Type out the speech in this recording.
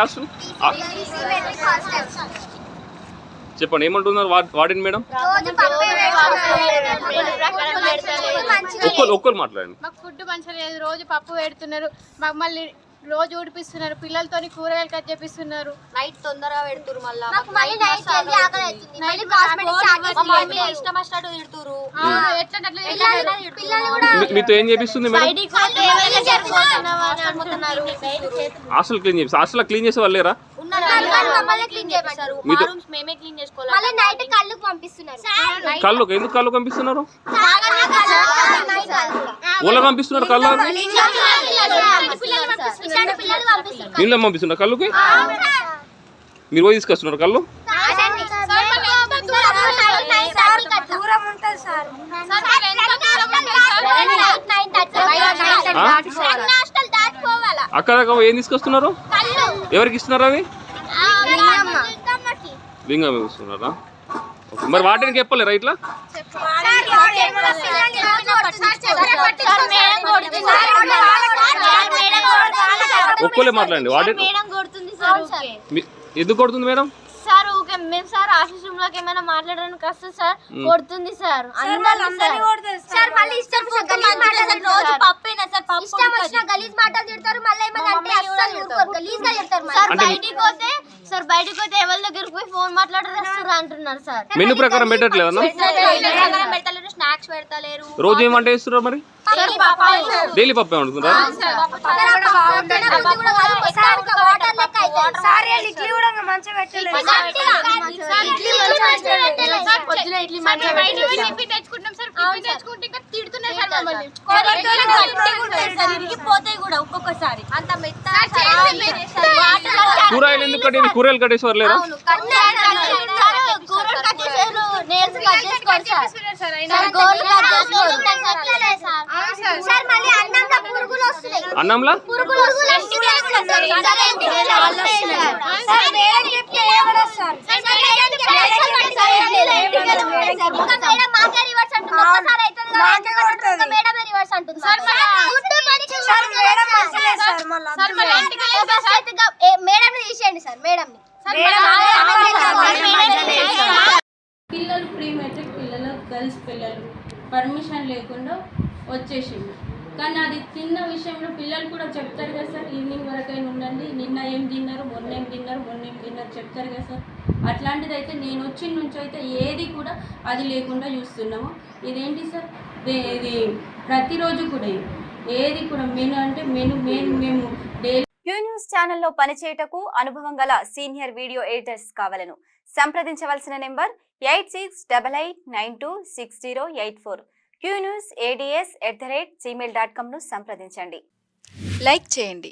Hostel? చెప్పండి ఏమంటున్నారు warden madam? ఒక్కరు మాట్లాడండి. మాకు ఫుడ్ మంచిగా లేదు, రోజు పప్పు పెడుతున్నారు, మాకు మళ్ళీ రోజు ఊడిపిస్తున్నారు, పిల్లలతోని కూరగాయలు కట్ చేపిస్తున్నారు, నైట్ తొందరగా పెడుతురు, మీతో ఏం చేపిస్తుంది మేడం? హాస్టల్ క్లీన్ చేసి హాస్టల్ క్లీన్ చేసే వాళ్ళు లేరా? కళ్ళు ఎందుకు కళ్ళు పంపిస్తున్నారు? ఊళ్ళో పంపిస్తున్నారు కళ్ళు నీళ్ళ పంపిస్తున్నారు కళ్ళుకి? మీరు పోయి తీసుకొస్తున్నారు కళ్ళు? అక్కడ ఏం తీసుకొస్తున్నారు? ఎవరికి ఇస్తున్నారు అవి? లింగం ఇస్తున్నారా? మరి వాటికి చెప్పలేరా ఇట్లా? ఒక్కలే మాట్లాడండి. వాటి ఎందుకు కొడుతుంది మేడం? సార్ ఓకే మేము సార్ ఆఫీస్ రూమ్ లోకి ఏమైనా మాట్లాడడానికి వస్తే సార్ కొడుతుంది సార్. సార్ మళ్ళీ ఇష్టం గలీజ్ మాటలు రోజు పప్పేనా సార్? పప్పు ఇష్టం వచ్చిన గలీజ్ మాటలు తిడతారు, మళ్ళీ ఏమైనా అంటే అస్సలు ఊరుకోరు, గలీజ్ గా తిడతారు. సార్ బయటికి పోతే ఎవరి దగ్గరికి పోయి ఫోన్ మాట్లాడేస్తారు అంటున్నారు సార్. మెనూ ప్రకారం పెట్టట్లేదన్నా? పెట్టలేరు, స్నాక్స్ పెడతలేరు. రోజు ఏమంటే ఇస్తున్నారు మరి? డైలీ పప్పు ఏమంటున్నారా? కూరగాయలు ఎందుకు కట్టేది? కూరగాయలు కట్టేసేవారు లేరా? అన్నంలా పిల్లలు ప్రీ మెట్రిక్ పిల్లలు గర్ల్స్ పిల్లలు పర్మిషన్ లేకుండా వచ్చేసిండు. కానీ అది తిన్న విషయంలో పిల్లలు కూడా చెప్తారు కదా సార్, ఈవినింగ్ వరకైనా ఉండండి, నిన్న ఏం తిన్నారు, మొన్న ఏం తిన్నారు చెప్తారు కదా సార్. అట్లాంటిది అయితే నేను వచ్చిన నుంచి అయితే ఏది కూడా అది లేకుండా చూస్తున్నాము. ఇదేంటి సార్, ఇది ప్రతిరోజు కూడా ఏది కూడా మెను అంటే మేము డైలీ క్యూ న్యూస్ ఛానల్లో పనిచేయటకు అనుభవం గల సీనియర్ వీడియో ఎడిటర్స్ కావాలను సంప్రదించవలసిన నెంబర్ 8688926084. qnewsads@gmail.com ను సంప్రదించండి. లైక్ చేయండి.